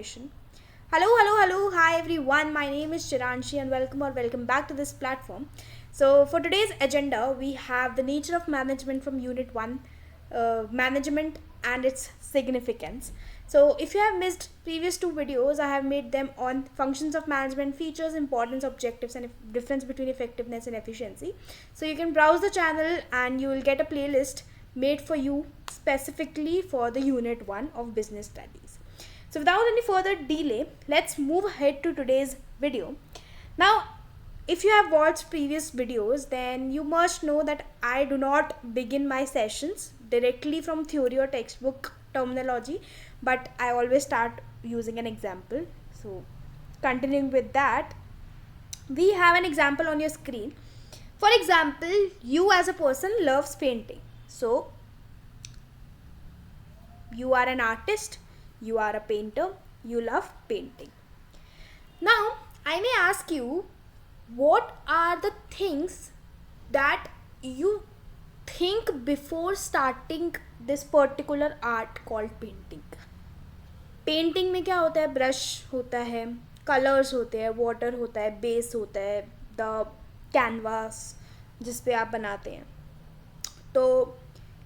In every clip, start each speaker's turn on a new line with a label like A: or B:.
A: Hello, hello, hello. Hi everyone. My name is Chiranshi and welcome back to this platform. So, for today's agenda, we have the nature of management from Unit 1, management and its significance. So, if you have missed previous two videos, I have made them on functions of management, features, importance, objectives, and difference between effectiveness and efficiency. So, you can browse the channel and you will get a playlist made for you specifically for the Unit 1 of business studies. So without any further delay, let's move ahead to today's video. Now, if you have watched previous videos, then you must know that I do not begin my sessions directly from theory or textbook terminology, but I always start using an example. So, continuing with that, we have an example on your screen. For example, you as a person loves painting. So, you are an artist, you are a painter, you love painting. Now, I may ask you, what are the things that you think before starting this particular art called painting? Painting में क्या होता है? Brush होता है, colours होते हैं, water होता है, बेस होता है, द कैनवास जिस पे आप बनाते हैं. तो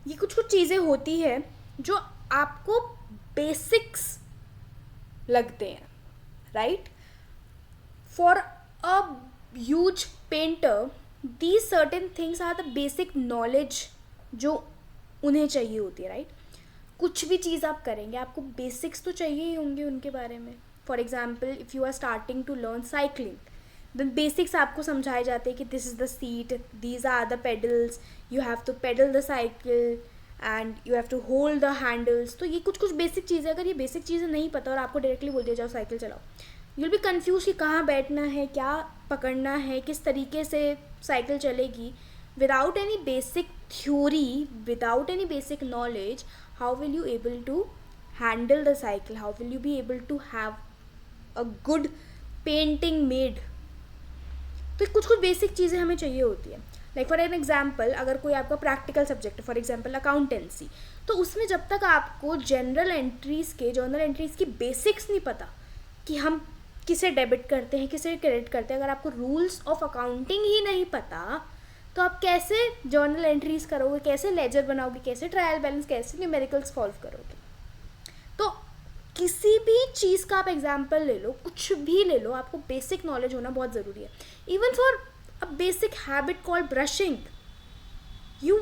A: ये कुछ कुछ चीज़ें होती है जो आपको बेसिक्स लगते हैं, right? For a huge painter these certain things are the basic knowledge जो उन्हें चाहिए होती है, राइट? कुछ भी चीज़ आप करेंगे आपको बेसिक्स तो चाहिए ही होंगे उनके बारे में. For example, if you are starting to learn cycling, the basics आपको समझाए जाते हैं कि this is the seat, these are the pedals, you have to pedal the cycle and you have to hold the handles. तो ये कुछ कुछ basic चीज़ें, अगर ये बेसिक चीज़ें नहीं पता और आपको डायरेक्टली बोल दिया जाओ साइकिल चलाओ, यू विल बी कन्फ्यूज कि कहाँ बैठना है, क्या पकड़ना है, किस तरीके से साइकिल चलेगी. Without any basic theory, without any basic knowledge, how will you able to handle the cycle, how will you be able to have a good painting made. तो कुछ कुछ बेसिक चीज़ें हमें चाहिए होती है. लाइक फॉर एन एग्जाम्पल, अगर कोई आपका प्रैक्टिकल सब्जेक्ट है, फॉर एग्जाम्पल अकाउंटेंसी, तो उसमें जब तक आपको जर्नल एंट्रीज़ की बेसिक्स नहीं पता कि हम किसे डेबिट करते हैं, किसे क्रेडिट करते हैं, अगर आपको रूल्स ऑफ अकाउंटिंग ही नहीं पता, तो आप कैसे जर्नल एंट्रीज करोगे, कैसे लेजर बनाओगे, कैसे ट्रायल बैलेंस, कैसे न्यूमेरिकल्स सॉल्व करोगे. तो किसी भी चीज़ का आप एग्जाम्पल ले लो, कुछ भी ले लो, आपको बेसिक नॉलेज होना बहुत ज़रूरी है. Even for a basic habit called brushing, you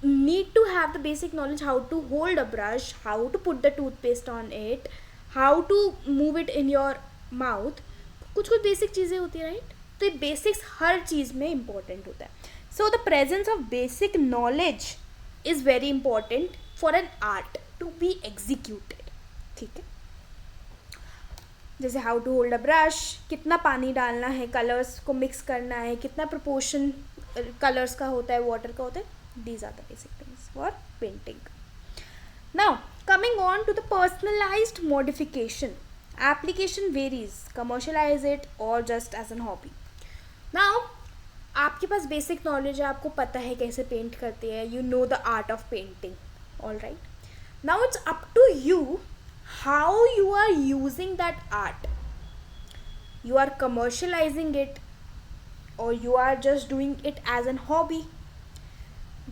A: need to have the basic knowledge how to hold a brush, how to put the toothpaste on it, how to move it in your mouth. कुछ कुछ basic चीज़ें होती है, right? तो ये basics हर चीज़ में important होता है. So the presence of basic knowledge is very important for an art to be executed. ठीक है, जैसे how to hold a brush, कितना पानी डालना है, कलर्स को मिक्स करना है, कितना प्रपोर्शन कलर्स का होता है, वाटर का होता है. These are the basic things for painting. Now coming on to the personalized modification. Application varies, commercialize it or just as an hobby. Now, आपके पास बेसिक नॉलेज है, आपको पता है कैसे पेंट करते हैं, you know the art of painting, all right. Now it's up to you how you are using that art. You are commercialising it or you are just doing it as an hobby.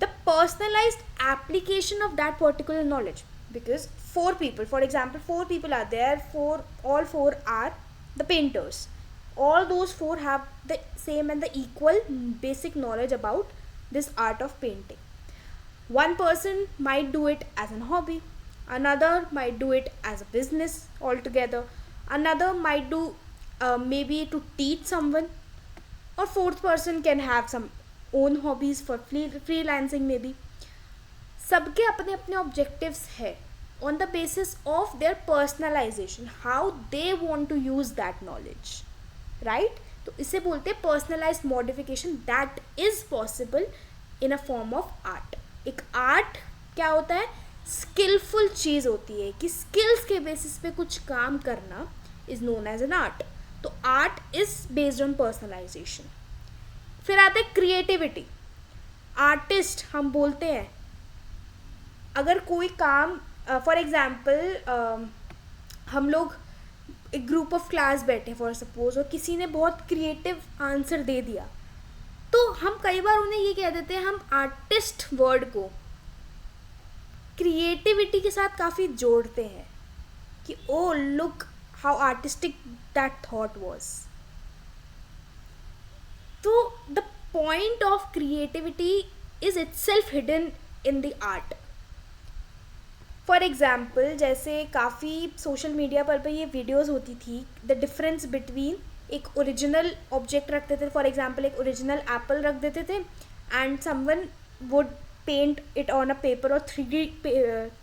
A: The personalized application of that particular knowledge, because for example, four people are there, all four are the painters, all those four have the same and the equal basic knowledge about this art of painting. One person might do it as an hobby, another might do it as a business altogether, another might do maybe to teach someone, or fourth person can have some own hobbies for freelancing maybe. सबके अपने अपने objectives है on the basis of their personalization, how they want to use that knowledge, right? तो इसे बोलते हैं personalized modification that is possible in a form of art. एक art क्या होता है? स्किलफुल चीज़ होती है कि स्किल्स के बेसिस पे कुछ काम करना is known as an art. तो art is based on personalization. फिर आता है क्रिएटिविटी. आर्टिस्ट हम बोलते हैं, अगर कोई काम फॉर एग्जाम्पल हम लोग एक ग्रुप ऑफ क्लास बैठे फॉर सपोज, और किसी ने बहुत क्रिएटिव आंसर दे दिया, तो हम कई बार उन्हें ये कह देते हैं, हम आर्टिस्ट वर्ड को क्रिएटिविटी के साथ काफ़ी जोड़ते हैं कि oh look how artistic that thought was. तो the point of creativity is itself hidden in the art. For example, जैसे काफ़ी सोशल मीडिया पर ये वीडियोज़ होती थी, द डिफरेंस बिटवीन एक ओरिजिनल ऑब्जेक्ट रखते थे, फॉर एग्जाम्पल एक ओरिजिनल एप्पल रख देते थे, and someone would paint it on a paper, और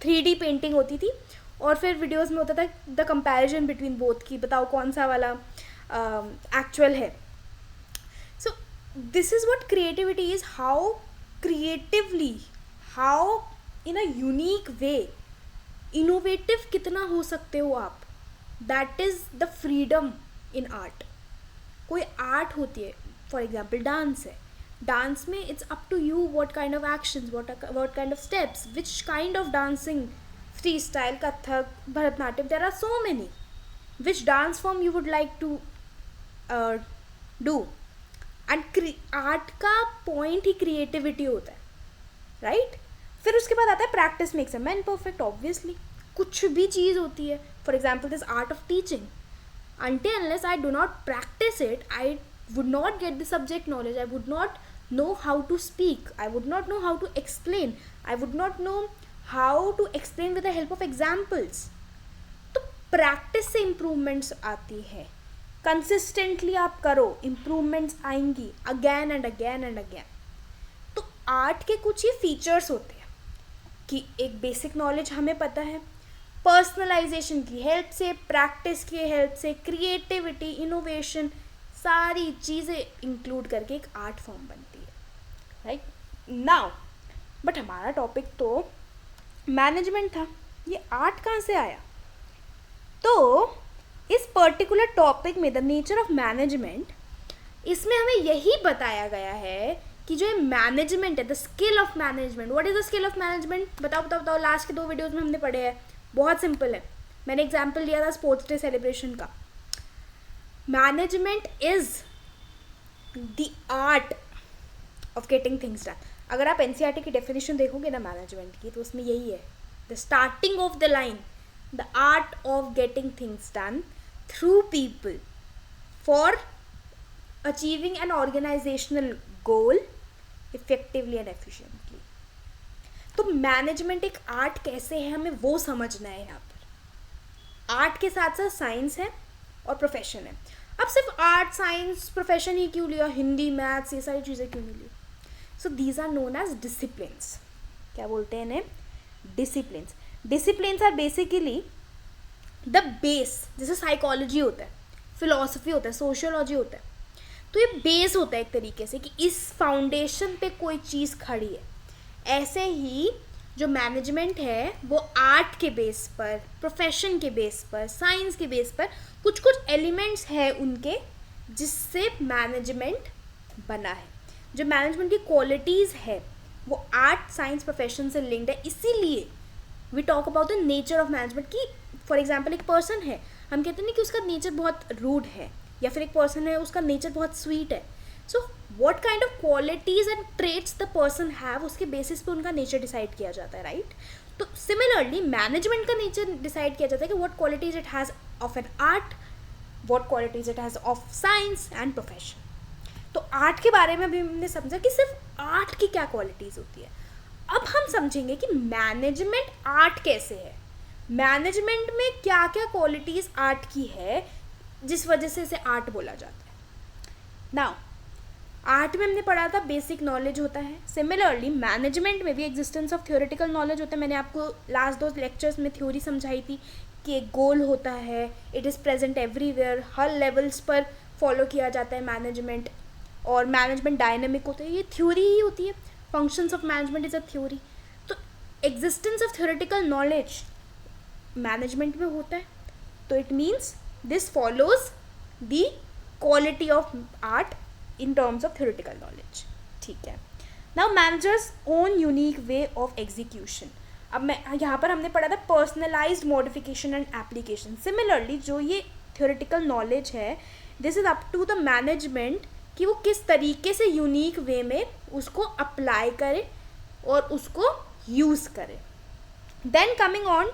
A: 3D पेंटिंग होती थी, और फिर वीडियोस में होता था द कंपैरिजन बिटवीन बोथ की, बताओ कौन सा वाला एक्चुअल है. So this is what creativity is, how creatively, how in a unique way, innovative कितना हो सकते हो आप. That is the freedom in art. कोई आर्ट होती है, फॉर एग्जाम्पल डांस है, डांस में it's up to you what kind of actions, what kind of steps, which kind of dancing, free style, Kathak, Bharatanatyam, there are so many, which dance form you would like to do. And art का point ही creativity होता है, right? फिर उसके बाद आता है practice makes a man perfect. Obviously कुछ भी चीज़ होती है, for example this art of teaching, until unless I do not practice it, I would not get the subject knowledge, I would not know how to speak, I would not know how to explain, I would not know how to explain with the help of examples. तो practice से improvements आती है. Consistently आप करो, improvements आएंगी again and again and again. तो art के कुछ ये फीचर्स होते हैं कि एक बेसिक नॉलेज हमें पता है, पर्सनलाइजेशन की हेल्प से, प्रैक्टिस की हेल्प से, क्रिएटिविटी, इनोवेशन, सारी चीज़ें इंक्लूड करके एक आर्ट फॉर्म बनती है, राइट? नाउ बट हमारा टॉपिक तो मैनेजमेंट था, ये आर्ट कहाँ से आया? तो इस पर्टिकुलर टॉपिक में द नेचर ऑफ मैनेजमेंट, इसमें हमें यही बताया गया है कि जो मैनेजमेंट है, the skill of management. What is the skill of management? बताओ बताओ बताओ. लास्ट के 2 वीडियोज़ में हमने पढ़े हैं, बहुत सिंपल है. मैंने एग्जाम्पल दिया था स्पोर्ट्स डे सेलिब्रेशन का. Management is the art of getting things done. अगर आप एनसीईआरटी की डेफिनेशन देखोगे ना मैनेजमेंट की, तो उसमें यही है, the starting of the line, the art of getting things done through people for achieving an organizational goal effectively and efficiently. तो मैनेजमेंट एक आर्ट कैसे है, हमें वो समझना है. यहाँ पर आर्ट के साथ साथ साइंस है और प्रोफेशन है. अब सिर्फ आर्ट, साइंस, प्रोफेशन ही क्यों लिया, हिंदी, मैथ्स, ये सारी चीज़ें क्यों नहीं ली? So these are known as disciplines. क्या बोलते हैं इन्हें? Disciplines. Disciplines are basically the base. जैसे साइकोलॉजी होता है, फिलॉसफी होता है, सोशियोलॉजी होता है, तो ये बेस होता है एक तरीके से कि इस फाउंडेशन पे कोई चीज़ खड़ी है. ऐसे ही जो मैनेजमेंट है वो आर्ट के बेस पर, प्रोफेशन के बेस पर, साइंस के बेस पर कुछ कुछ एलिमेंट्स हैं उनके, जिससे मैनेजमेंट बना है. जो मैनेजमेंट की क्वालिटीज़ है वो आर्ट, साइंस, प्रोफेशन से लिंक्ड है. इसीलिए we talk about the nature of management. कि फॉर एग्जाम्पल एक पर्सन है, हम कहते हैं कि उसका नेचर बहुत रूड है, या फिर एक पर्सन है उसका नेचर बहुत स्वीट है. So what kind of qualities and traits the person have, उसके बेसिस पे उनका नेचर डिसाइड किया जाता है, राइट? तो सिमिलरली मैनेजमेंट का नेचर डिसाइड किया जाता है कि what qualities it has of an art, what qualities it has of science and profession. तो आर्ट के बारे में भी हमने समझा कि सिर्फ आर्ट की क्या क्वालिटीज़ होती है. अब हम समझेंगे कि मैनेजमेंट आर्ट कैसे है, मैनेजमेंट में क्या क्या क्वालिटीज़ आर्ट की है जिस वजह से इसे आर्ट बोला जाता है. नाउ आर्ट में हमने पढ़ा था बेसिक नॉलेज होता है. सिमिलरली मैनेजमेंट में भी एग्जिस्टेंस ऑफ थ्योरेटिकल नॉलेज होता है. मैंने आपको लास्ट 2 लेक्चर्स में थ्योरी समझाई थी कि एक गोल होता है, it is present everywhere, her levels पर फॉलो किया जाता है मैनेजमेंट, और मैनेजमेंट डायनेमिक होता है. ये थ्योरी ही होती है. Functions of management is a theory. तो existence of theoretical knowledge management में होता है, तो it means this follows the quality of art in terms of theoretical knowledge. ठीक है. Now managers own unique way of execution. अब मैं यहाँ पर हमने पढ़ा था personalized modification and application. Similarly जो ये थ्योरेटिकल नॉलेज है, this is up to the management कि वो किस तरीके से यूनिक वे में उसको अप्लाई करे और उसको यूज़ करे. Then coming on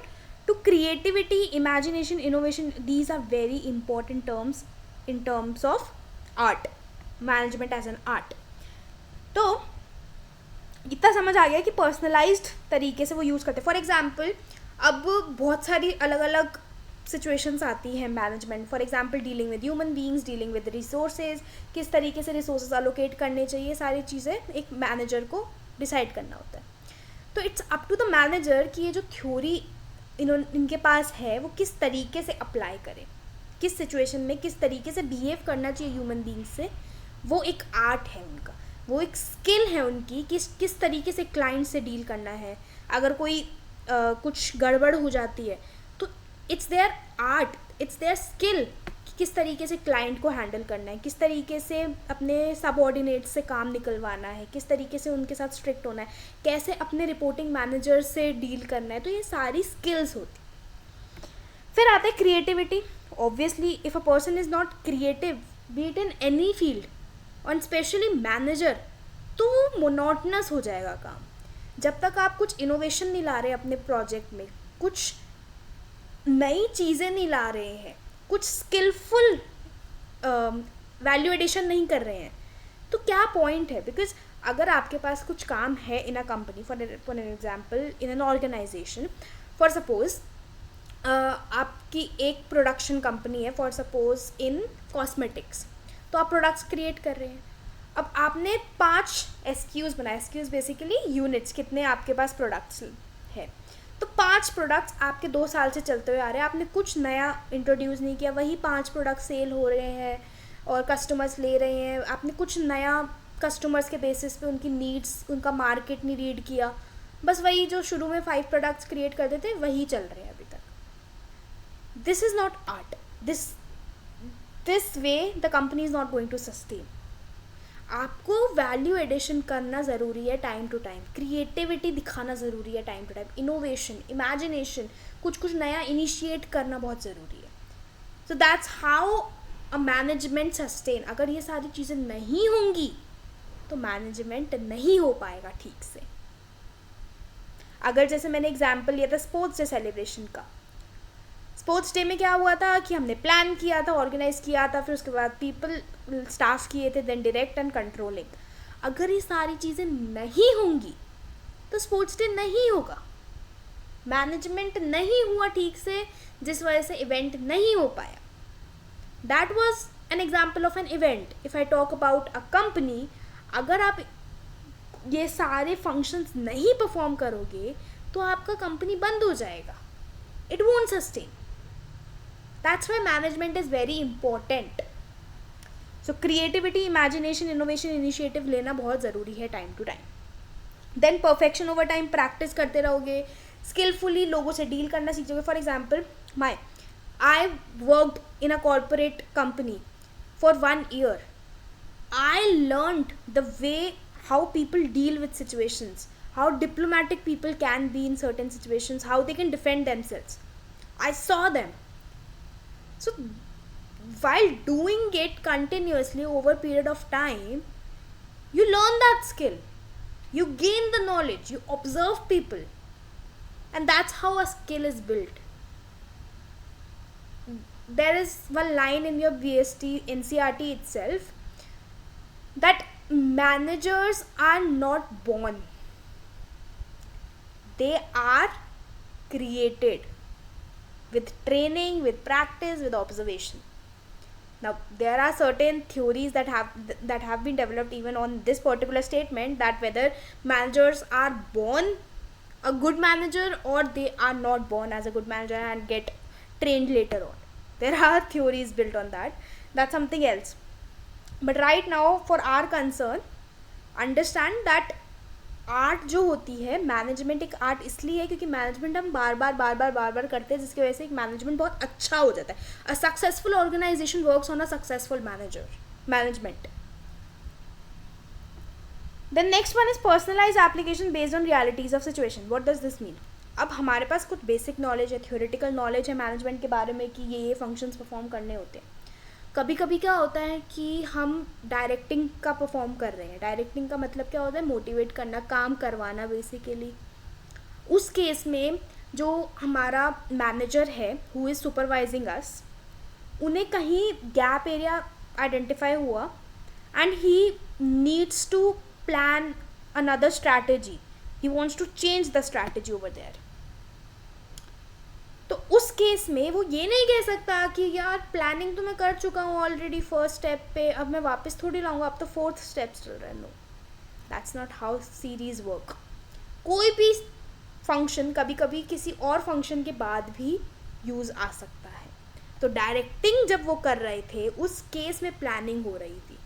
A: to creativity, imagination, innovation, these are very important terms in terms of art, management as an art. तो इतना समझ आ गया कि पर्सनलाइज्ड तरीके से वो यूज़ करते हैं. फॉर एग्जाम्पल अब बहुत सारी अलग अलग सिचुएशंस आती हैं management. For example dealing with human beings, dealing with resources, किस तरीके से रिसोर्सेज अलोकेट करने चाहिए, सारी चीज़ें एक मैनेजर को डिसाइड करना होता है. तो it's up to the manager कि ये जो थ्योरी इनके पास है वो किस तरीके से अप्लाई करें, किस सिचुएशन में किस तरीके से बिहेव करना चाहिए ह्यूमन बींग्स से. वो एक आर्ट है उनका, वो एक स्किल है उनकी कि किस तरीके से क्लाइंट से डील करना है. अगर कोई कुछ गड़बड़ हो जाती है तो it's their art, it's their skill कि किस तरीके से क्लाइंट को हैंडल करना है, किस तरीके से अपने सबऑर्डिनेट से काम निकलवाना है, किस तरीके से उनके साथ स्ट्रिक्ट होना है, कैसे अपने रिपोर्टिंग मैनेजर से डील करना है. तो ये सारी स्किल्स होती. फिर आता है creativity. Obviously if a person is not creative, B it in any field और स्पेशली मैनेजर, तो मोनोटनस हो जाएगा काम. जब तक आप कुछ इनोवेशन नहीं ला रहे अपने प्रोजेक्ट में, कुछ नई चीज़ें नहीं ला रहे हैं, कुछ स्किलफुल वैल्यू एडिशन नहीं कर रहे हैं, तो क्या पॉइंट है. बिकॉज अगर आपके पास कुछ काम है in a company, for an example in an organisation, for suppose आपकी एक प्रोडक्शन कंपनी है, फॉर सपोज इन कॉस्मेटिक्स, तो आप प्रोडक्ट्स क्रिएट कर रहे हैं. अब आपने 5 SKUs बनाए. SKUs बेसिकली यूनिट्स, कितने आपके पास प्रोडक्ट्स है. तो 5 प्रोडक्ट्स आपके 2 साल से चलते हुए आ रहे हैं. आपने कुछ नया इंट्रोड्यूस नहीं किया, वही 5 प्रोडक्ट सेल हो रहे हैं और कस्टमर्स ले रहे हैं. आपने कुछ नया कस्टमर्स के बेसिस पे उनकी नीड्स, उनका मार्केट नहीं रीड किया. बस वही जो शुरू में 5 प्रोडक्ट्स क्रिएट करते थे वही चल रहे हैं अभी तक. This is not art. This way the company is not going to sustain. आपको वैल्यू एडिशन करना ज़रूरी है टाइम टू टाइम, क्रिएटिविटी दिखाना ज़रूरी है time to time, innovation, imagination, कुछ नया इनिशिएट करना बहुत ज़रूरी है. So that's how a management sustain. अगर ये सारी चीज़ें नहीं होंगी तो मैनेजमेंट नहीं हो पाएगा ठीक से. अगर जैसे मैंने एग्जाम्पल लिया था स्पोर्ट्स डे सेलिब्रेशन का, स्पोर्ट्स डे में क्या हुआ था कि हमने प्लान किया था, ऑर्गेनाइज किया था, फिर उसके बाद पीपल स्टाफ किए थे, देन डायरेक्ट एंड कंट्रोलिंग. अगर ये सारी चीज़ें नहीं होंगी तो स्पोर्ट्स डे नहीं होगा, मैनेजमेंट नहीं हुआ ठीक से, जिस वजह से इवेंट नहीं हो पाया. That was an example of an event. If I talk about a company, अगर आप ये सारे फंक्शंस नहीं परफॉर्म करोगे तो आपका कंपनी बंद हो जाएगा. It won't sustain. That's why management is very important. So creativity, imagination, innovation, initiative लेना बहुत ज़रूरी है time to time. Then perfection over time, practice करते रहोगे, skillfully लोगों से deal करना सीख जाओगे. For example, I worked in a corporate company for 1 year. I learned the way how people deal with situations, how diplomatic people can be in certain situations, how they can defend themselves. I saw them. So while doing it continuously over a period of time, you learn that skill, you gain the knowledge, you observe people, and that's how a skill is built. There is one line in your VST NCRT itself that managers are not born, they are created with training, with practice, with observation. Now there are certain theories that have been developed even on this particular statement, that whether managers are born a good manager or they are not born as a good manager and get trained later on. There are theories built on that. That's something else. But right now for our concern, understand that art जो होती है, management एक art इसलिए है क्योंकि management हम बार बार करते हैं, जिसकी वजह से एक मैनेजमेंट बहुत अच्छा हो जाता है. A successful organization works on a successful management. Then next one is personalize application based on realities of situation. What does this mean? अब हमारे पास कुछ बेसिक नॉलेज है, थ्योरेटिकल नॉलेज है मैनेजमेंट के बारे में कि ये फंक्शंस परफॉर्म करने होते हैं. कभी कभी क्या होता है कि हम डायरेक्टिंग का परफॉर्म कर रहे हैं. डायरेक्टिंग का मतलब क्या होता है? मोटिवेट करना, काम करवाना बेसिकली. उस केस में जो हमारा मैनेजर है हु इज़ सुपरवाइजिंग अस, उन्हें कहीं गैप एरिया आइडेंटिफाई हुआ and he needs to plan another strategy. He wants to change the strategy over there. तो उस केस में वो ये नहीं कह सकता कि यार प्लानिंग तो मैं कर चुका हूँ ऑलरेडी फर्स्ट स्टेप पे, अब मैं वापस थोड़ी लाऊंगा, अब तो फोर्थ स्टेप चल रहा है. No, that's not how series work. कोई भी फंक्शन कभी कभी किसी और फंक्शन के बाद भी यूज़ आ सकता है. तो डायरेक्टिंग जब वो कर रहे थे उस केस में प्लानिंग हो रही थी.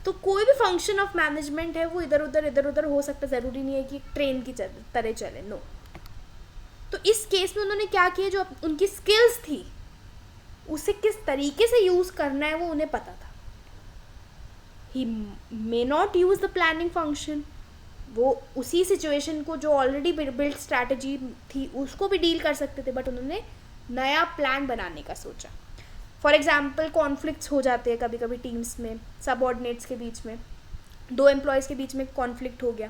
A: तो कोई भी फंक्शन ऑफ मैनेजमेंट है वो इधर उधर हो सकता है. ज़रूरी नहीं है कि ट्रेन की तरह चले. नो. तो इस केस में उन्होंने क्या किया, जो उनकी स्किल्स थी उसे किस तरीके से यूज़ करना है वो उन्हें पता था. He may not use the planning function. वो उसी सिचुएशन को जो ऑलरेडी बिल्ड स्ट्रैटेजी थी उसको भी डील कर सकते थे, बट उन्होंने नया प्लान बनाने का सोचा. फॉर एग्जाम्पल कॉन्फ्लिक्ट्स हो जाते हैं कभी कभी टीम्स में, सबऑर्डिनेट्स के बीच में, दो एम्प्लॉयज़ के बीच में कॉन्फ्लिक्ट हो गया.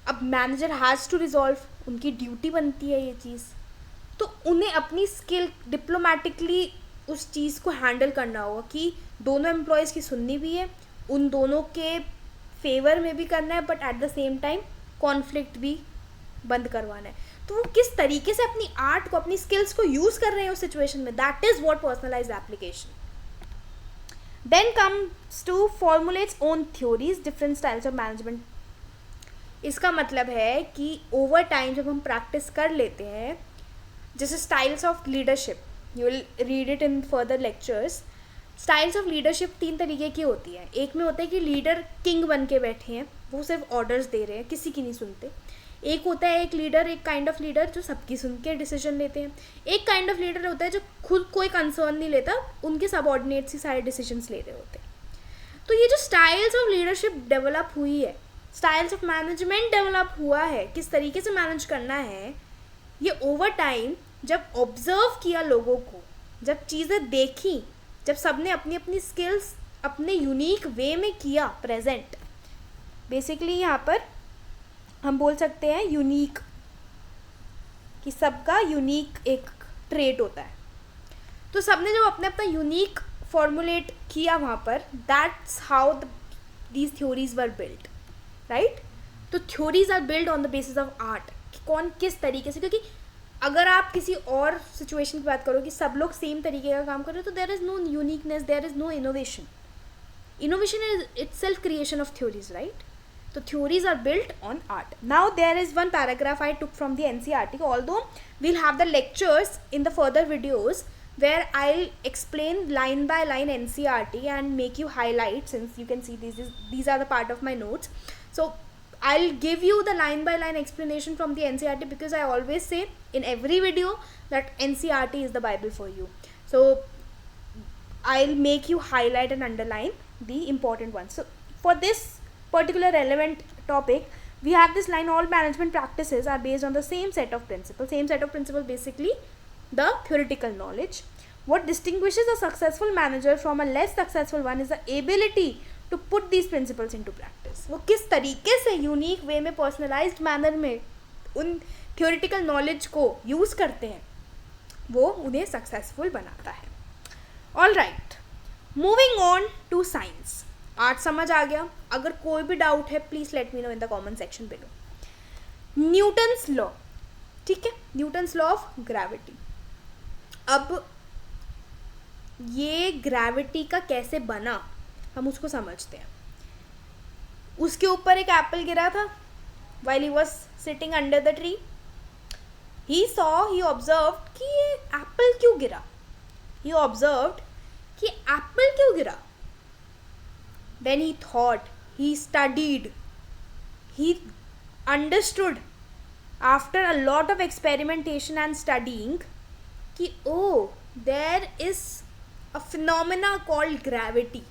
A: अब मैनेजर हैज़ टू रिजॉल्व, उनकी ड्यूटी बनती है ये चीज़. तो उन्हें अपनी स्किल डिप्लोमेटिकली उस चीज़ को हैंडल करना होगा कि दोनों एम्प्लॉयज़ की सुननी भी है, उन दोनों के फेवर में भी करना है, but at the same time conflict भी बंद करवाना है. तो वो किस तरीके से अपनी आर्ट को, अपनी स्किल्स को यूज़ कर रहे हैं उस सिचुएशन में, that is what personalized application. Then comes to formulates own theories, different styles of management. इसका मतलब है कि ओवर टाइम जब हम प्रैक्टिस कर लेते हैं, जैसे styles of leadership, you will read it in further lectures. Styles of leadership 3 तरीके की होती है. एक में होता है कि लीडर किंग बन के बैठे हैं, वो सिर्फ ऑर्डर्स दे रहे हैं, किसी की नहीं सुनते. एक होता है एक काइंड ऑफ लीडर जो सबकी सुन के डिसीजन लेते हैं. एक काइंड ऑफ लीडर होता है जो खुद कोई कंसर्न नहीं लेता, उनके सबऑर्डिनेट्स ही सारे डिसीजंस ले रहे होते हैं. तो ये जो स्टाइल्स ऑफ लीडरशिप डेवलप हुई है, स्टाइल्स ऑफ मैनेजमेंट डेवलप हुआ है, किस तरीके से मैनेज करना है, ये ओवर टाइम जब ऑब्जर्व किया लोगों को, जब चीज़ें देखी, जब सबने अपनी अपनी स्किल्स अपने यूनिक वे में किया प्रेजेंट. बेसिकली यहाँ पर हम बोल सकते हैं यूनिक, कि सबका यूनिक एक ट्रेट होता है. तो सबने जब अपने अपना यूनिक फॉर्मुलेट किया वहाँ पर, that's how these theories were built, right. तो theories are build on the basis of art, कि कौन किस तरीके से, क्योंकि अगर आप किसी और सिचुएशन की बात करो कि सब लोग सेम तरीके का काम कर रहे हो, तो there is no uniqueness, there is no innovation. Innovation is itself creation of theories, right. So theories are built on art. Now there is one paragraph I took from the NCERT, although we'll have the lectures in the further videos where I'll explain line by line NCERT and make you highlight, since you can see these are the part of my notes. So I'll give you the line by line explanation from the NCERT, because I always say in every video that NCERT is the Bible for you. So I'll make you highlight and underline the important ones. So for this particular relevant topic, we have this line: all management practices are based on the same set of principles. Same set of principles, basically the theoretical knowledge. What distinguishes a successful manager from a less successful one is the ability to put these principles into practice. वो किस तरीके से unique way में, personalised manner में उन theoretical knowledge को use करते हैं, वो उन्हें सक्सेसफुल बनाता है. All right, moving on to science. Art समझ आ गया. अगर कोई भी डाउट है please let me know in the comment section below. Newton's law, ठीक है, न्यूटन्स लॉ ऑफ ग्रेविटी. अब ये ग्रेविटी का कैसे बना हम उसको समझते हैं. उसके ऊपर एक एप्पल गिरा था while he was sitting under the tree. he observed कि ये एप्पल क्यों गिरा. he observed कि एप्पल क्यों गिरा. Then he thought, he studied, he understood after a lot of experimentation and studying कि oh, there is a phenomena called gravity.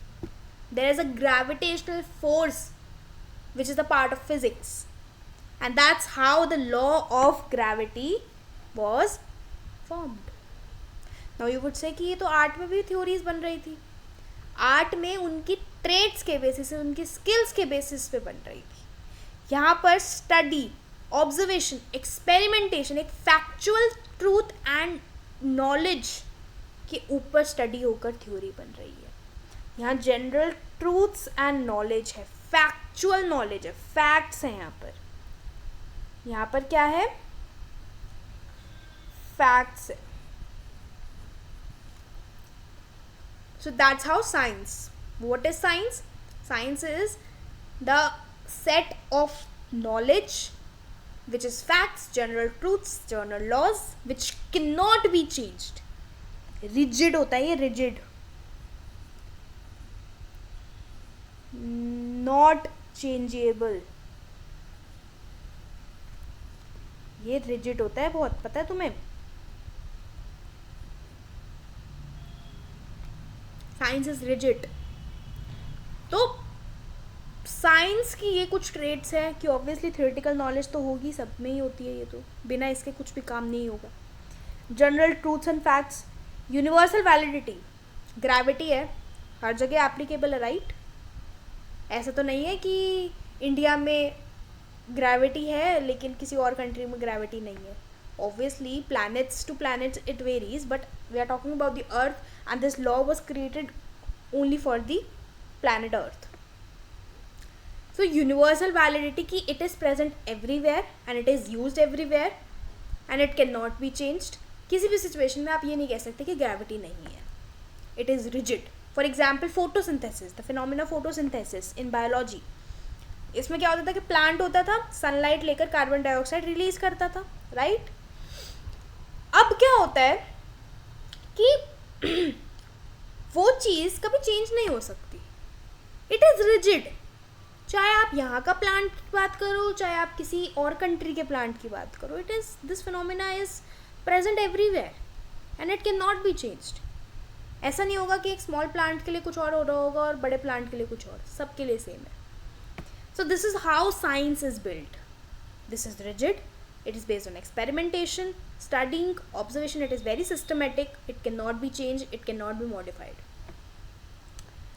A: There is a gravitational force which is a part of physics, and that's how the law of gravity was formed. Now you would say कि ये तो art में भी theories बन रही थी. Art में उनकी ट्रेड्स के बेसिस पे, उनकी स्किल्स के बेसिस पे बन रही थी. यहाँ पर स्टडी, ऑब्जर्वेशन, एक्सपेरिमेंटेशन, एक फैक्चुअल ट्रूथ एंड नॉलेज के ऊपर स्टडी होकर थ्योरी बन रही है. यहाँ जनरल ट्रूथ्स एंड नॉलेज है, फैक्चुअल नॉलेज है, फैक्ट्स हैं. यहाँ पर क्या है? फैक्ट्स है. So that's how science. What is science? Science is the set of knowledge which is facts, general truths, general laws which cannot be changed. Rigid होता है ये, rigid. Not changeable. ये rigid होता है बहुत, पता है तुम्हें? Science is rigid. तो साइंस की ये कुछ ट्रेड्स हैं कि ऑब्वियसली थ्योरेटिकल नॉलेज तो होगी, सब में ही होती है ये, तो बिना इसके कुछ भी काम नहीं होगा. General truths and facts, universal validity. Gravity है, हर जगह एप्लीकेबल है, राइट? ऐसा तो नहीं है कि इंडिया में ग्रेविटी है लेकिन किसी और कंट्री में ग्रेविटी नहीं है. Obviously planets to planets it varies, but we are talking about the earth and this law was created only for the planet earth. So universal validity ki it is present everywhere and it is used everywhere and it cannot be changed. किसी भी situation में आप ये नहीं कह सकते कि gravity नहीं है. It is rigid. For example photosynthesis, the phenomena photosynthesis in biology. इसमें क्या होता था कि प्लांट होता था, सनलाइट लेकर कार्बन डाइऑक्साइड रिलीज करता था, राइट? अब क्या होता है कि वो चीज़ कभी चेंज नहीं हो सकती. It is rigid. चाहे आप यहाँ का प्लांट की बात करो, चाहे आप किसी और कंट्री के प्लांट की बात करो, it is, this phenomena is present everywhere and it can not be changed. ऐसा नहीं होगा कि एक स्मॉल प्लांट के लिए कुछ और हो रहा होगा और बड़े प्लांट के लिए कुछ और, सबके लिए सेम है. So this is how science is built. This is rigid. It is based on experimentation, studying, observation. It is very systematic. It cannot be changed. It cannot be modified.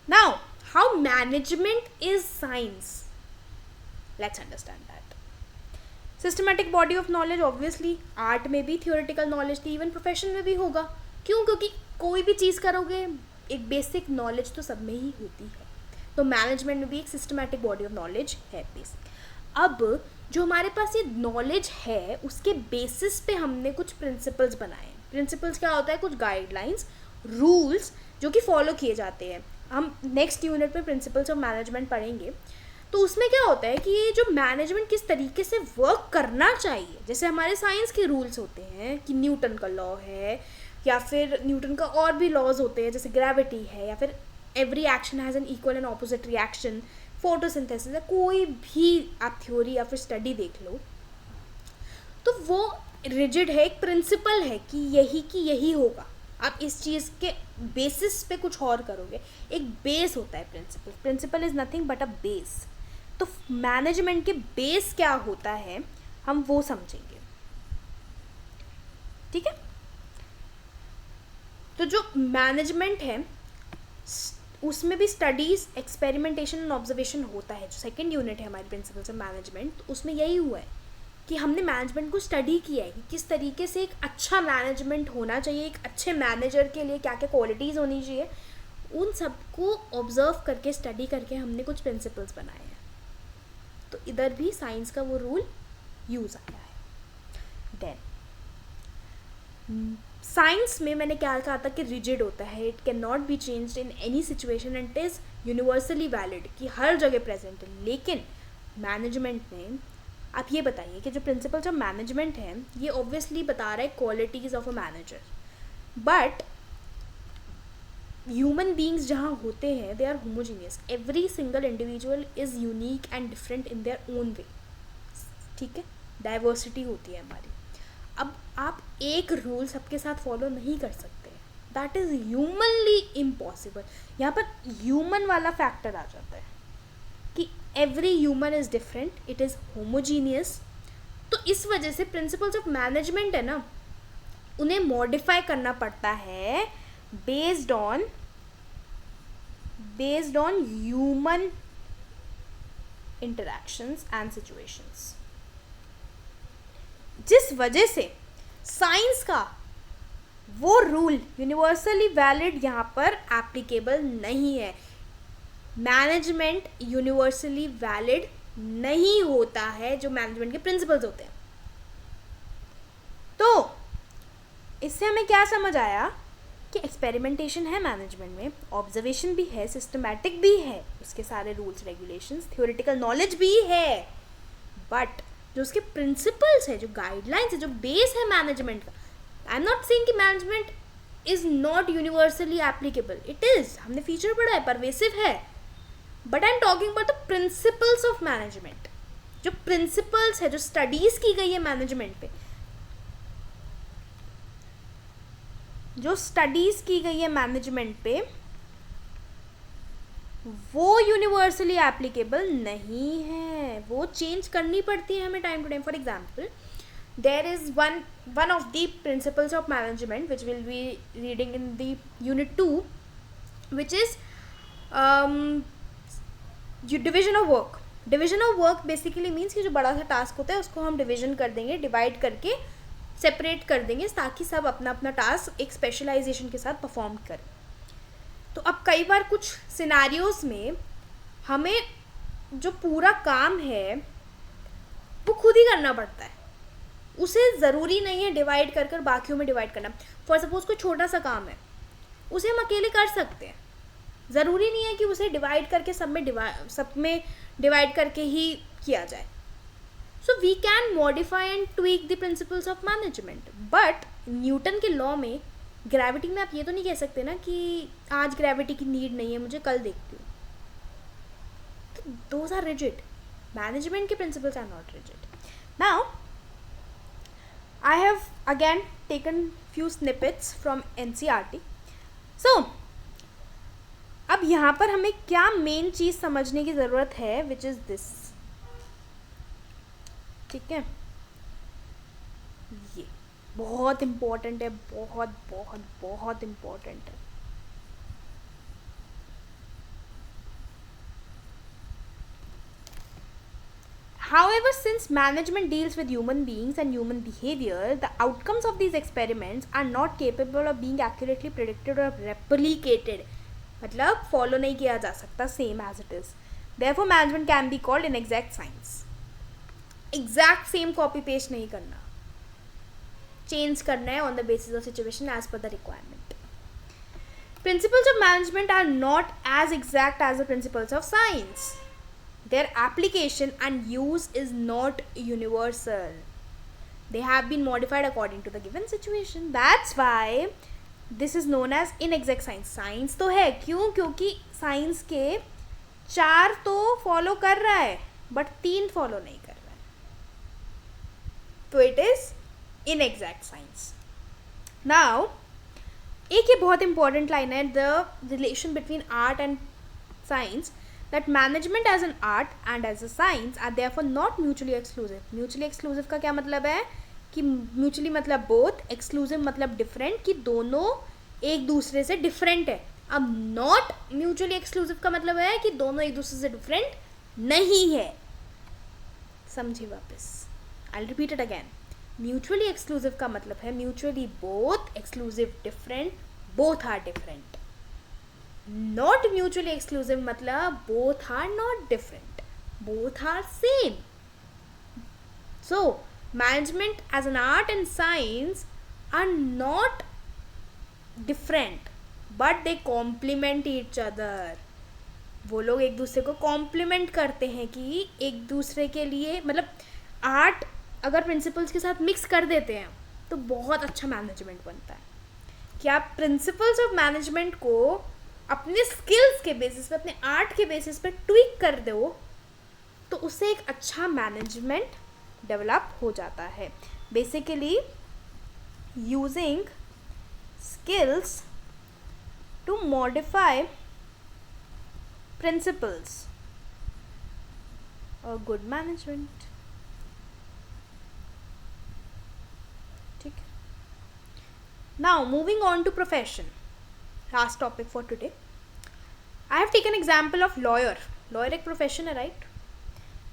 A: Now, how management is science? Let's understand that. Systematic body of knowledge, obviously, art में भी theoretical knowledge थी, even profession में भी होगा. क्यों? क्योंकि कोई भी चीज़ करोगे, एक basic knowledge तो सब में ही होती है. तो मैनेजमेंट में भी एक सिस्टमैटिक बॉडी ऑफ नॉलेज है बेसिक. अब जो हमारे पास ये नॉलेज है उसके बेसिस पे हमने कुछ प्रिंसिपल्स बनाए. प्रिंसिपल्स क्या होता है? कुछ गाइडलाइंस, रूल्स जो कि फॉलो किए जाते हैं. हम नेक्स्ट यूनिट में प्रिंसिपल्स ऑफ मैनेजमेंट पढ़ेंगे. तो उसमें क्या होता है कि ये जो मैनेजमेंट किस तरीके से वर्क करना चाहिए, जैसे हमारे साइंस के रूल्स होते हैं कि न्यूटन का लॉ है, या फिर न्यूटन का और भी लॉज होते हैं जैसे ग्रेविटी है, या फिर every action has an equal and opposite reaction, photosynthesis है, कोई भी आप थ्योरी या फिर स्टडी देख लो तो वो रिजिड है, एक प्रिंसिपल है कि यही होगा. आप इस चीज़ के बेसिस पे कुछ और करोगे. एक बेस होता है principle. Principle is nothing but a base. तो मैनेजमेंट के बेस क्या होता है हम वो समझेंगे, ठीक है? तो जो मैनेजमेंट है उसमें भी स्टडीज़, एक्सपेरिमेंटेशन एंड ऑब्जर्वेशन होता है. जो सेकंड यूनिट है हमारे प्रिंसिपल्स ऑफ मैनेजमेंट, तो उसमें यही हुआ है कि हमने मैनेजमेंट को स्टडी किया है कि किस तरीके से एक अच्छा मैनेजमेंट होना चाहिए, एक अच्छे मैनेजर के लिए क्या क्या क्वालिटीज़ होनी चाहिए. उन सबको ऑब्जर्व करके, स्टडी करके हमने कुछ प्रिंसिपल्स बनाए हैं. तो इधर भी साइंस का वो रूल यूज़ आया है. देन साइंस में मैंने क्या कहा था कि रिजिड होता है, it can not be changed in any situation and it is universally valid, कि हर जगह प्रेजेंट है. लेकिन मैनेजमेंट में आप ये बताइए कि जो प्रिंसिपल्स ऑफ मैनेजमेंट हैं ये ऑब्वियसली बता रहा है qualities of a manager, but human beings जहाँ होते हैं they are homogeneous. Every single individual is unique and different in their own way, ठीक है? डाइवर्सिटी होती है हमारी. अब आप एक रूल सबके साथ फॉलो नहीं कर सकते, दैट इज़ ह्यूमनली इम्पॉसिबल. यहाँ पर ह्यूमन वाला फैक्टर आ जाता है कि every human is different, it is homogeneous तो इस वजह से प्रिंसिपल्स ऑफ मैनेजमेंट है ना, उन्हें मॉडिफाई करना पड़ता है based on human interactions and situations, जिस वजह से साइंस का वो रूल यूनिवर्सली वैलिड यहाँ पर एप्लीकेबल नहीं है. मैनेजमेंट यूनिवर्सली वैलिड नहीं होता है, जो मैनेजमेंट के प्रिंसिपल्स होते हैं. तो इससे हमें क्या समझ आया कि एक्सपेरिमेंटेशन है मैनेजमेंट में, ऑब्जर्वेशन भी है, सिस्टमैटिक भी है, उसके सारे रूल्स रेगुलेशंस, थ्योरेटिकल नॉलेज भी है, बट जो उसके प्रिंसिपल्स है, जो गाइडलाइंस है, जो बेस है मैनेजमेंट का, आई एम नॉट सेइंग कि management is not universally applicable, it is, हमने फीचर पढ़ा है, परवेसिव है, but I am talking about the principles of management. जो प्रिंसिपल्स है, जो स्टडीज की गई है मैनेजमेंट पे, जो स्टडीज की गई है मैनेजमेंट पे, वो यूनिवर्सली एप्लीकेबल नहीं है, वो चेंज करनी पड़ती है हमें time to time. For example, there is one of the principles of management which we'll be reading in the unit 2, which is division of work. Division of work basically means कि जो बड़ा सा task होता है उसको हम division कर देंगे, डिवाइड करके सेपरेट कर देंगे, ताकि सब अपना अपना टास्क एक स्पेशलाइजेशन के साथ परफॉर्म करें. तो अब कई बार कुछ सिनारियोज में हमें जो पूरा काम है वो खुद ही करना पड़ता है, उसे ज़रूरी नहीं है डिवाइड कर कर बाकियों में डिवाइड करना. फॉर सपोज कोई छोटा सा काम है, उसे हम अकेले कर सकते हैं, ज़रूरी नहीं है कि उसे डिवाइड करके सब में डिवाइड करके ही किया जाए. So we can modify and tweak the principles of management. But Newton के लॉ में, ग्रेविटी में आप ये तो नहीं कह सकते ना कि आज ग्रेविटी की नीड नहीं है, मुझे कल देखती हूँ. तो दोज आर रिजिड. मैनेजमेंट के principles are not rigid. Now I have again taken few snippets from NCERT. So, अब यहाँ पर हमें क्या मेन चीज़ समझने की ज़रूरत है, which is this. ठीक है, ये बहुत इम्पोर्टेंट है, बहुत बहुत बहुत इम्पोर्टेंट है. However, since management deals with human beings and human behavior, the outcomes of these experiments are not capable of being accurately predicted or replicated. मतलब follow नहीं किया जा सकता same as it is. Therefore, management can be called inexact science. Exact same copy paste नहीं करना, change करना है on the basis of situation as per the requirement. Principles of management are not as exact as the principles of science. Their application and use is not universal. They have been modified according to the given situation. That's why this is known as inexact science. Science तो है, क्यों? क्योंकि science के 4 तो follow कर रहा है, but 3 follow नहीं कर रहा है. तो it is inexact science. Now, एक ये बहुत important line है, the relation between art and science, that management as an art and as a science are therefore not mutually exclusive. Mutually exclusive का क्या मतलब है कि mutually मतलब both, exclusive मतलब different, कि दोनों एक दूसरे से different है. अब not mutually exclusive का मतलब है कि दोनों एक दूसरे से different नहीं है. समझिए वापस, I'll repeat it again. Mutually exclusive का मतलब है mutually both, exclusive different, both are different. Not mutually exclusive मतलब both are not different, both are same. So management as an art and science are not different, but they complement each other. वो लोग एक दूसरे को complement करते हैं कि एक दूसरे के लिए, मतलब आर्ट अगर प्रिंसिपल्स के साथ मिक्स कर देते हैं तो बहुत अच्छा मैनेजमेंट बनता है. कि आप प्रिंसिपल्स ऑफ मैनेजमेंट को अपने स्किल्स के बेसिस पे, अपने आर्ट के बेसिस पे ट्वीक कर दो, तो उससे एक अच्छा मैनेजमेंट डेवलप हो जाता है. Basically using skills to modify principles और good management. Now moving on to profession, last topic for today. I have taken example of lawyer. Lawyer एक प्रोफेशन है, राइट?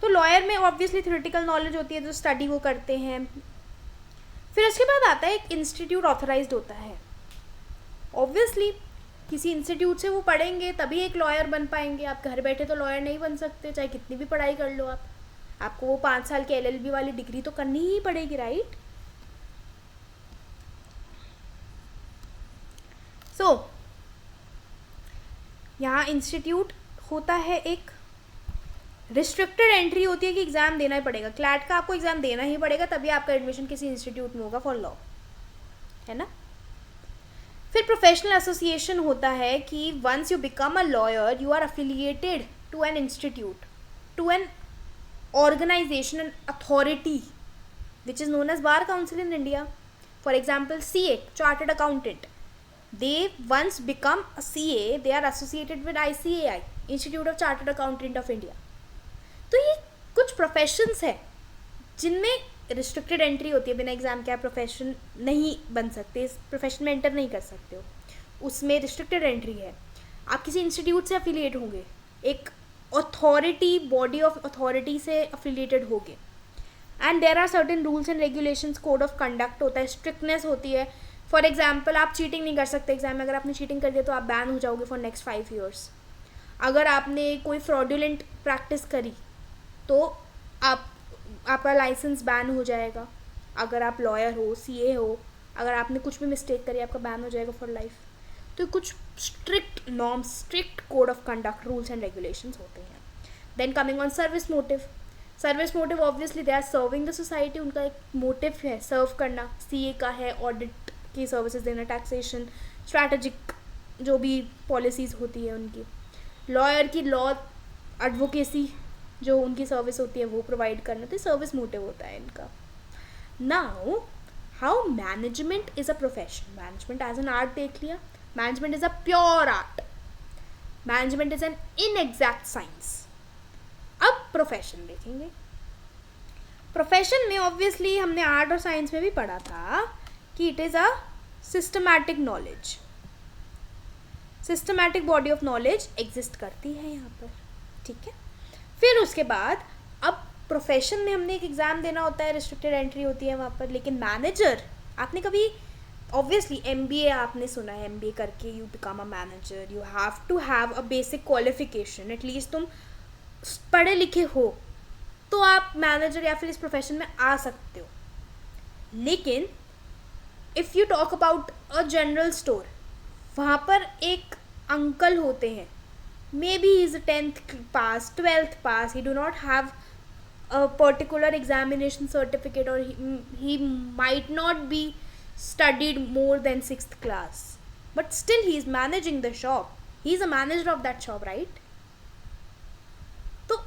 A: तो लॉयर में ऑब्वियसली थ्योरेटिकल नॉलेज होती है, जो स्टडी वो करते हैं. फिर उसके बाद आता है एक इंस्टीट्यूट ऑथराइज्ड होता है. ऑब्वियसली किसी इंस्टीट्यूट से वो पढ़ेंगे तभी एक लॉयर बन पाएंगे. आप घर बैठे तो लॉयर नहीं बन सकते, चाहे कितनी भी पढ़ाई कर लो आप. आपको वो 5 साल की LLB वाली डिग्री तो करनी ही पड़ेगी, राइट? सो यहाँ इंस्टीट्यूट होता है, एक रिस्ट्रिक्टेड एंट्री होती है कि एग्ज़ाम देना ही पड़ेगा. क्लैट का आपको एग्ज़ाम देना ही पड़ेगा, तभी आपका एडमिशन किसी इंस्टीट्यूट में होगा फॉर लॉ, है ना? फिर प्रोफेशनल एसोसिएशन होता है कि once you become a lawyer you are affiliated to an institute, to an organization and authority which is known as Bar Council in India. For example, CA, Chartered Accountant. They once become a CA, they are associated with ICAI, Institute of Chartered Accountant of India. तो ये कुछ professions है जिनमें restricted entry होती है. बिना exam के आप प्रोफेशन नहीं बन सकते, इस प्रोफेशन में एंटर नहीं कर सकते हो. उसमें रिस्ट्रिक्टेड एंट्री है. आप किसी इंस्टीट्यूट से अफिलिएट होंगे, एक अथॉरिटी, बॉडी ऑफ अथॉरिटी से अफिलिएटेड होगे. And there are certain rules and regulations, code of conduct होता है, स्ट्रिक्टनेस होती है. फॉर एग्जांपल आप चीटिंग नहीं कर सकते एग्जाम में. अगर आपने चीटिंग कर दिया तो आप बैन हो जाओगे फॉर नेक्स्ट 5 years. अगर आपने कोई फ्रॉडुलेंट प्रैक्टिस करी तो आपका लाइसेंस बैन हो जाएगा. अगर आप लॉयर हो, CA हो, अगर आपने कुछ भी मिस्टेक करी आपका बैन हो जाएगा फॉर लाइफ. तो कुछ strict norms, strict code of conduct, rules and regulations होते हैं. Then coming on service motive. Service motive obviously they are serving the society. उनका एक मोटिव है सर्व करना. CA का है ऑडिट की सर्विसेज देना, टैक्सेशन, स्ट्रैटेजिक जो भी पॉलिसीज़ होती है उनकी. लॉयर की लॉ एडवोकेसी जो उनकी सर्विस होती है वो प्रोवाइड करना. तो सर्विस मोटिव होता है इनका. Now how management is a profession. Management as an art देख लिया. Management is a pure art. Management is an inexact science. अब प्रोफेशन देखेंगे. प्रोफेशन में ऑब्वियसली हमने आर्ट और साइंस में भी पढ़ा था कि it is a systematic knowledge. Systematic body of knowledge exist करती है यहाँ पर, ठीक है. फिर उसके बाद अब प्रोफेशन में हमने एक एग्ज़ाम देना होता है, रिस्ट्रिक्टेड एंट्री होती है वहाँ पर. लेकिन मैनेजर, आपने कभी ऑब्वियसली MBA आपने सुना है, MBA करके you become a manager, you have to have a basic qualification. At least तुम पढ़े लिखे हो तो आप मैनेजर या फिर इस प्रोफेशन में आ सकते हो. लेकिन if you talk about a general store, वहाँ पर एक अंकल होते हैं, may be he is 10th pass, 12th pass, he do not have a particular examination certificate, or he might not be studied more than 6th class, but still he is managing the shop. He is a manager of that shop, right? तो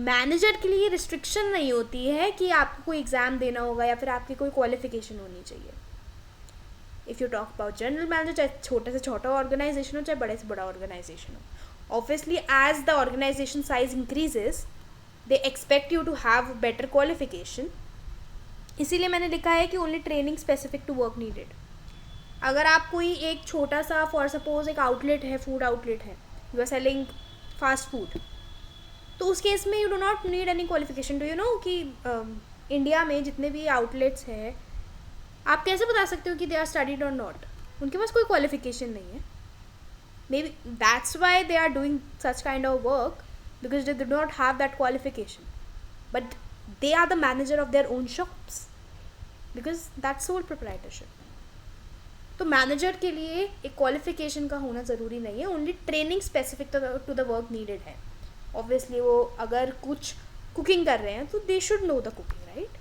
A: manager के लिए restriction नहीं होती है कि आपको कोई exam देना होगा या फिर आपकी कोई क्वालिफिकेशन होनी चाहिए. If you talk about general manager, चाहे छोटे से छोटा ऑर्गेनाइजेशन हो चाहे बड़े से बड़ा ऑर्गेनाइजेशन हो, obviously as the organization size increases they expect you to have better qualification. इसीलिए मैंने लिखा है कि only training specific to work needed. अगर आप कोई एक छोटा सा, फॉर सपोज एक आउटलेट है, फूड आउटलेट है, you are selling fast food, तो उस केस में you do not need any qualification. Do you know कि इंडिया में जितने भी आउटलेट्स हैं, आप कैसे बता सकते हो कि दे आर स्टडीड और नॉट? उनके पास कोई क्वालिफिकेशन नहीं है. Maybe that's why they are doing such kind of work, because they do not have that qualification, but they are the manager of their own shops because that's sole proprietorship. तो manager के लिए एक qualification का होना ज़रूरी नहीं है, only training specific to the work needed है. ऑब्वियसली वो अगर कुछ कुकिंग कर रहे हैं तो they should know the cooking, right?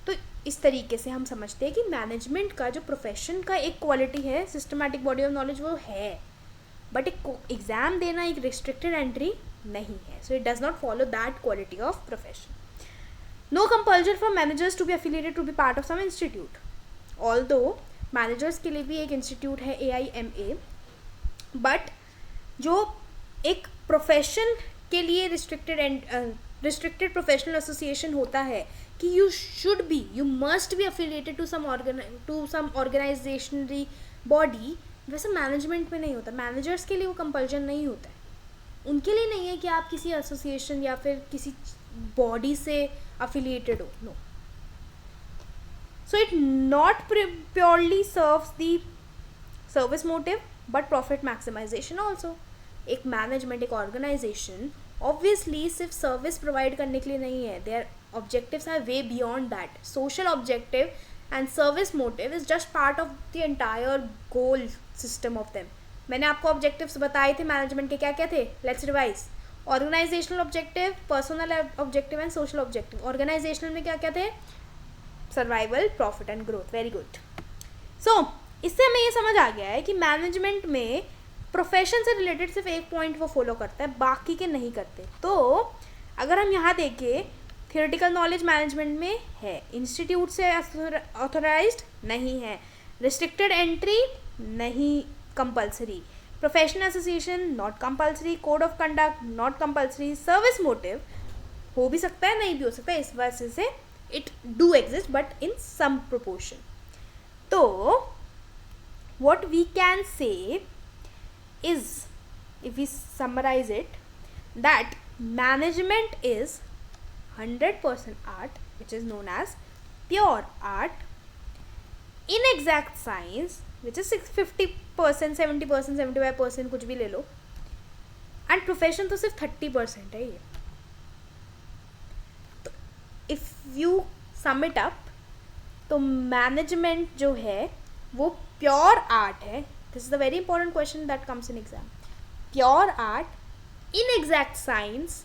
A: तो इस तरीके से हम समझते हैं कि मैनेजमेंट का जो प्रोफेशन का एक क्वालिटी है, सिस्टमैटिक बॉडी ऑफ नॉलेज, वो है, बट एक एग्ज़ाम देना एक रिस्ट्रिक्टेड एंट्री नहीं है. So it does not follow that quality of profession. No compulsion for managers to be affiliated to be part of some institute. Although managers के लिए भी एक इंस्टीट्यूट है AIMA, बट जो एक प्रोफेशन के लिए रिस्ट्रिक्टेड रिस्ट्रिक्टेड प्रोफेशनल एसोसिएशन होता है कि you must be affiliated to some organisationary body, वैसे मैनेजमेंट में नहीं होता. मैनेजर्स के लिए वो कंपल्शन नहीं होता है. उनके लिए नहीं है कि आप किसी एसोसिएशन या फिर किसी बॉडी से अफिलिएटेड हो. No. So it not purely serves the service motive but profit maximization also. एक मैनेजमेंट, एक ऑर्गेनाइजेशन ऑब्वियसली सिर्फ सर्विस प्रोवाइड करने के लिए नहीं है. Their objectives are way beyond that. Social objective and service motive is just part of the entire goal system of them. मैंने आपको ऑब्जेक्टिव्स बताए थे मैनेजमेंट के, क्या क्या थे? Let's revise. Organisational objective, personal objective and social objective. Organisational में क्या क्या थे? Survival, profit and growth. Very good. So इससे हमें ये समझ आ गया है कि मैनेजमेंट में प्रोफेशन से रिलेटेड सिर्फ एक पॉइंट वो फॉलो करता है, बाकी के नहीं करते. तो अगर हम यहाँ देखें, थियोरेटिकल नॉलेज मैनेजमेंट में है, इंस्टीट्यूट से ऑथोराइज्ड नहीं है, रिस्ट्रिक्टेड एंट्री नहीं compulsory, professional association not compulsory, code of conduct not compulsory, service motive हो भी सकता है, नहीं भी हो सकता है. इस वजह से it do exist but in some proportion. तो what we can say is, if we summarize it, that management is 100% art, which is known as pure art, inexact science, which is 50%, 70%, 75%, कुछ भी ले लो, and profession तो सिर्फ 30% है ये. तो if you sum it up, तो मैनेजमेंट जो है वो प्योर आर्ट है. This is the very important question that comes in exam. Pure art, inexact science,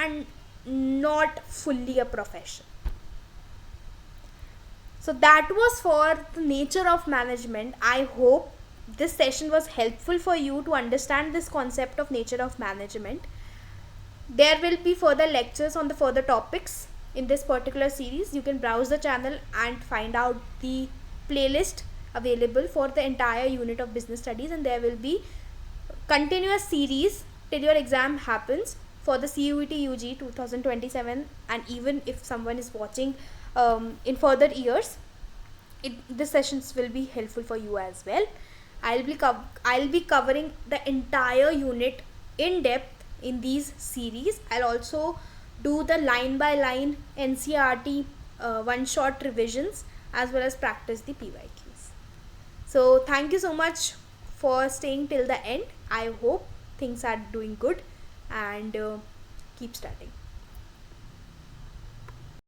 A: and not fully a profession. So that was for the nature of management. I hope this session was helpful for you to understand this concept of nature of management. There will be further lectures on the further topics in this particular series. You can browse the channel and find out the playlist available for the entire unit of business studies, and there will be continuous series till your exam happens for the CUET UG 2027. And even if someone is watching in further years, this sessions will be helpful for you as well. I'll be covering the entire unit in depth in these series. I'll also do the line by line NCERT one shot revisions as well as practice the PYQs. So thank you so much for staying till the end. I hope things are doing good, and keep studying.